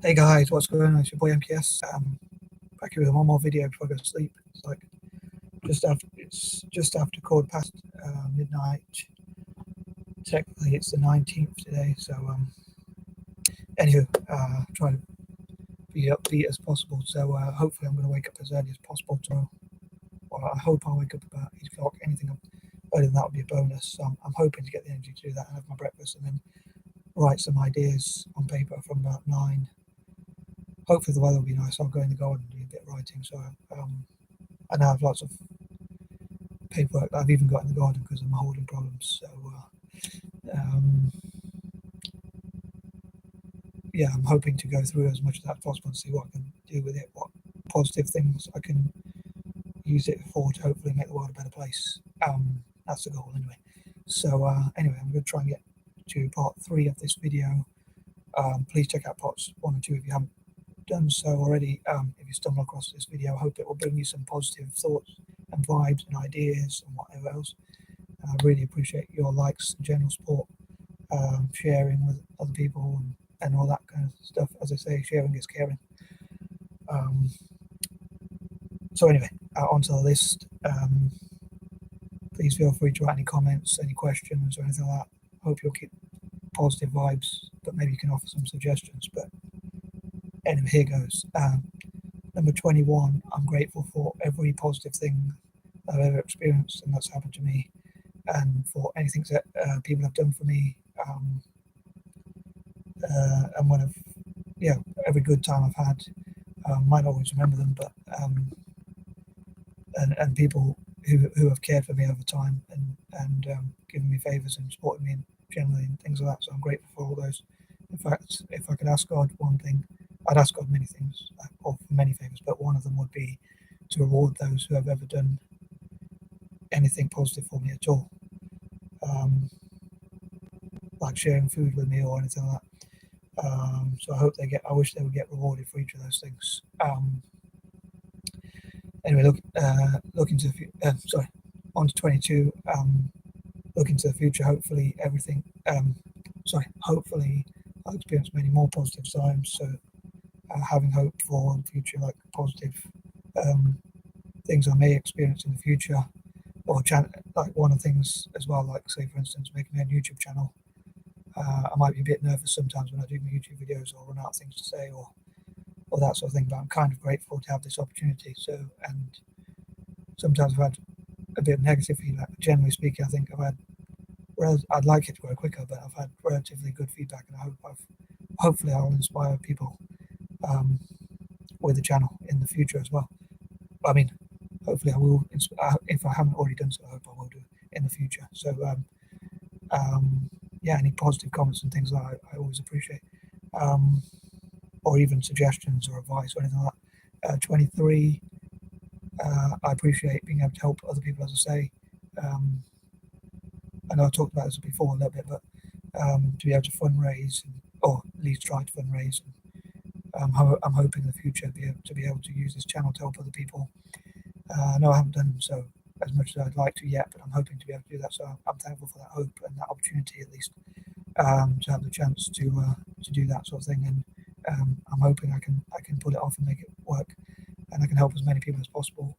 Hey guys, what's going on? It's your boy M.K.S. Back here with one more video before I go to sleep. It's like just after quarter past midnight. Technically, it's the 19th today. So anywho, trying to be upbeat as possible. So hopefully, I'm going to wake up as early as possible tomorrow. Well, I hope I'll wake up about 8 o'clock. Anything earlier than that would be a bonus. So I'm hoping to get the energy to do that and have my breakfast and then write some ideas on paper from about 9. Hopefully the weather will be nice. I'll go in the garden and do a bit of writing. So I now have lots of paperwork that I've even got in the garden because of my holding problems. So yeah, I'm hoping to go through as much of that as possible and see what I can do with it, what positive things I can use it for to hopefully make the world a better place. That's the goal anyway. So anyway, I'm going to try and get to part 3 of this video. Please check out parts 1 and 2 if you haven't done so already. If you stumble across this video, I hope it will bring you some positive thoughts and vibes and ideas and whatever else. And I really appreciate your likes and general support, sharing with other people and all that kind of stuff. As I say, sharing is caring. So anyway, onto the list. Please feel free to write any comments, any questions or anything like that. Hope you'll keep positive vibes, but maybe you can offer some suggestions. But anyway, here goes. Number 21, I'm grateful for every positive thing I've ever experienced and that's happened to me, and for anything that people have done for me, and when every good time I've had. Might not always remember them, but and people who have cared for me over time and given me favors and supported me generally and things like that. So I'm grateful for all those. In fact, if I could ask God one thing, I'd ask God many things, or for many favors, but one of them would be to reward those who have ever done anything positive for me at all, like sharing food with me or anything like that. So I wish they would get rewarded for each of those things. Anyway, look into the on to 22. Look into the future. Hopefully everything. Hopefully I'll experience many more positive times. So having hope for the future, like positive things I may experience in the future, or like one of the things as well, like say for instance making a YouTube channel. I might be a bit nervous sometimes when I do my YouTube videos or run out of things to say or that sort of thing, but I'm kind of grateful to have this opportunity. So, and sometimes I've had a bit of negative feedback. Generally speaking, I think I'd like it to grow quicker, but I've had relatively good feedback, and hopefully I'll inspire people with the channel in the future as well. I mean, hopefully I will, if I haven't already done so, I hope I will do in the future. So yeah, any positive comments and things like that I always appreciate, or even suggestions or advice or anything like that. 23, I appreciate being able to help other people, as I say. I know I talked about this before a little bit, but to be able to fundraise, or at least try to fundraise, and I'm hoping in the future to be able to use this channel to help other people. I know I haven't done so as much as I'd like to yet, but I'm hoping to be able to do that. So I'm thankful for that hope and that opportunity, at least, to have the chance to do that sort of thing. And I'm hoping I can pull it off and make it work, and I can help as many people as possible.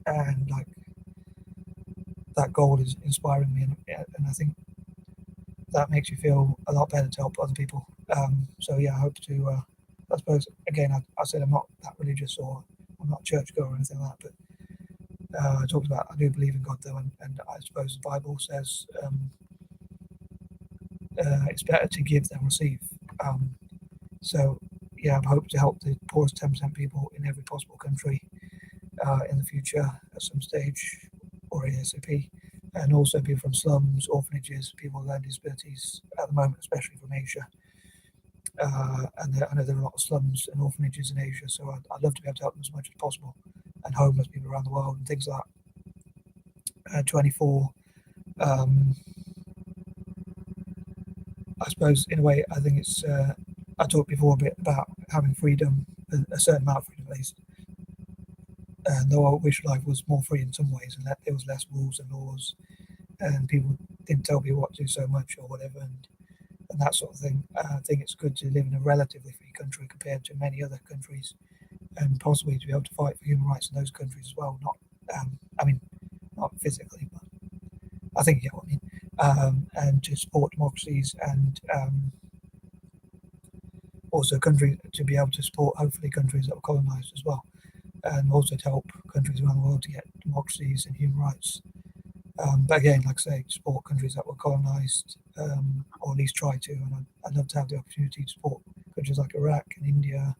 And like that goal is inspiring me, and I think that makes you feel a lot better to help other people. So yeah, I hope to. I suppose again, I said I'm not that religious or I'm not churchgoer or anything like that, but I talked about I do believe in God though, and I suppose the Bible says it's better to give than receive. So yeah, I hope to help the poorest 10% people in every possible country in the future at some stage or ASAP, and also people from slums, orphanages, people with learning disabilities at the moment, especially from Asia. And I know there are a lot of slums and orphanages in Asia, so I'd love to be able to help them as much as possible, and homeless people around the world and things like that. 24. I suppose in a way, I think it's. I talked before a bit about having freedom, a certain amount of freedom at least. And though I wish life was more free in some ways, and that there was less rules and laws, and people didn't tell me what to do so much or whatever, and and that sort of thing. I think it's good to live in a relatively free country compared to many other countries, and possibly to be able to fight for human rights in those countries as well. Not, I mean, not physically, but I think you get what I mean. And to support democracies, and also countries, to be able to support hopefully countries that were colonised as well, and also to help countries around the world to get democracies and human rights. But again, like I say, support countries that were colonised, or at least try to. And I'd love to have the opportunity to support countries like Iraq and India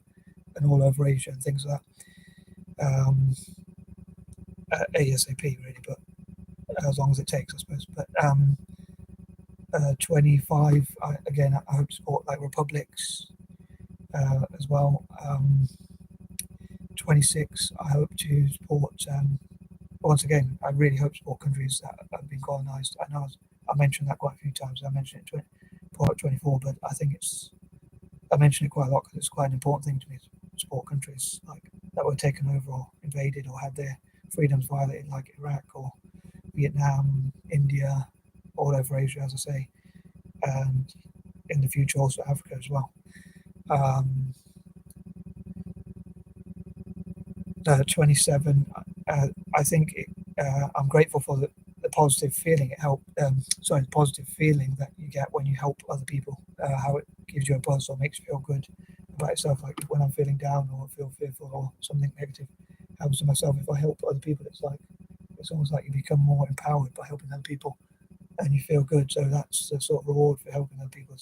and all over Asia and things like that. ASAP, really, but as long as it takes, I suppose. But 25, again, I hope to support like republics as well. 26, I hope to support. Once again, I really hope to support countries that have been colonised. I know I mentioned that quite a few times. I mentioned it part 24, but I think I mention it quite a lot because it's quite an important thing to me to support countries like that were taken over or invaded or had their freedoms violated, like Iraq or Vietnam, India, all over Asia, as I say, and in the future also Africa as well. 27, I think I'm grateful for the positive feeling the positive feeling that you get when you help other people, how it gives you a buzz or makes you feel good about yourself. Like when I'm feeling down or feel fearful or something negative happens to myself, if I help other people, it's almost like you become more empowered by helping other people and you feel good. So that's the sort of reward for helping other people,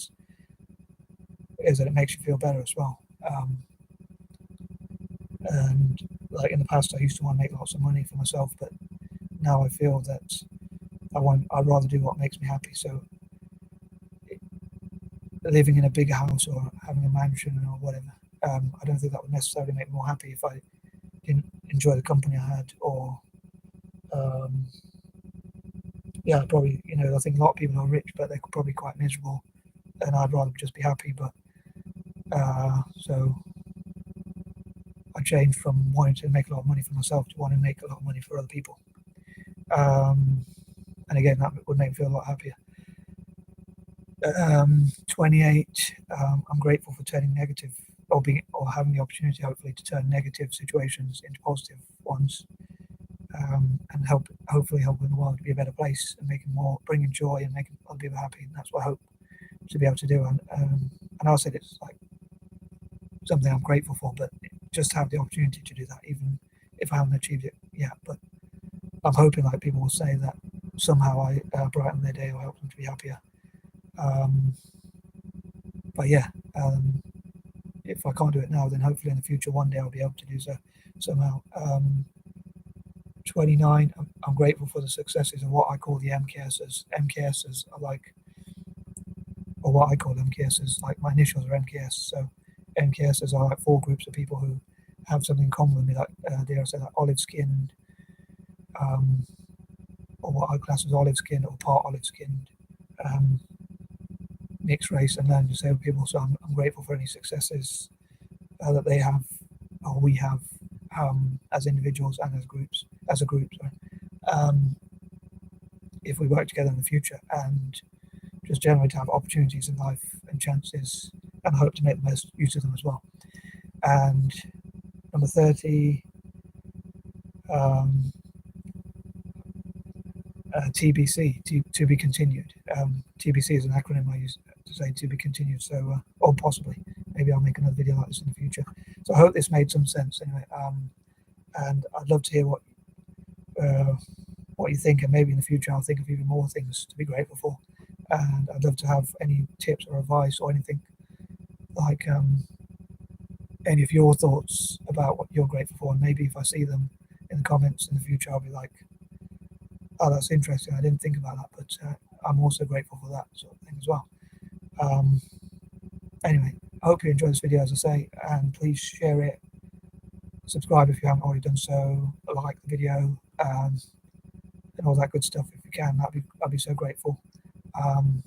is that it makes you feel better as well. And like in the past, I used to want to make lots of money for myself, but now I feel that I'd rather do what makes me happy. So living in a bigger house or having a mansion or whatever, I don't think that would necessarily make me more happy if I didn't enjoy the company I had, or probably, I think a lot of people are rich, but they're probably quite miserable, and I'd rather just be happy. But so I changed from wanting to make a lot of money for myself to wanting to make a lot of money for other people. And again, that would make me feel a lot happier. 28, I'm grateful for turning negative, or having the opportunity, hopefully, to turn negative situations into positive ones, and hopefully helping the world to be a better place and bringing joy and making other people happy. And that's what I hope to be able to do. And I said it's like something I'm grateful for, but just to have the opportunity to do that, even if I haven't achieved it yet. But I'm hoping like people will say that somehow I brighten their day or help them to be happier. But yeah, if I can't do it now, then hopefully in the future, one day I'll be able to do so somehow. 29, I'm grateful for the successes of what I call the M.K.S. M.K.S are like, or what I call M.K.S, like my initials are M.K.S. So M.K.S are like 4 groups of people who have something in common with me, like dare I say, like olive-skinned, or what I class as olive-skinned or part olive-skinned, mixed race and learning disabled people. So I'm grateful for any successes that they have, or we have, as individuals and as a group. If we work together in the future, and just generally to have opportunities in life and chances, and hope to make the most use of them as well. And number 30, TBC, to be continued. TBC is an acronym I use to say to be continued. So, or possibly, maybe I'll make another video like this in the future. So I hope this made some sense anyway. And I'd love to hear what you think, and maybe in the future I'll think of even more things to be grateful for. And I'd love to have any tips or advice or anything, like any of your thoughts about what you're grateful for. And maybe if I see them in the comments in the future, I'll be like, oh, that's interesting, I didn't think about that, but I'm also grateful for that sort of thing as well. Anyway, I hope you enjoyed this video, as I say, and please share it, subscribe if you haven't already done so, like the video, and all that good stuff if you can. I'd be so grateful. And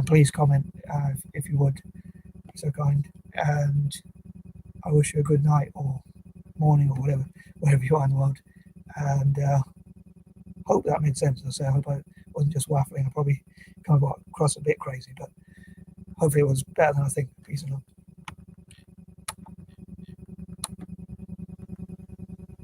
please comment if you would be so kind. And I wish you a good night or morning or wherever you are in the world. And hope that made sense. As I say, I hope I wasn't just waffling. I probably come across a bit crazy, but hopefully it was better than I think. Peace and love.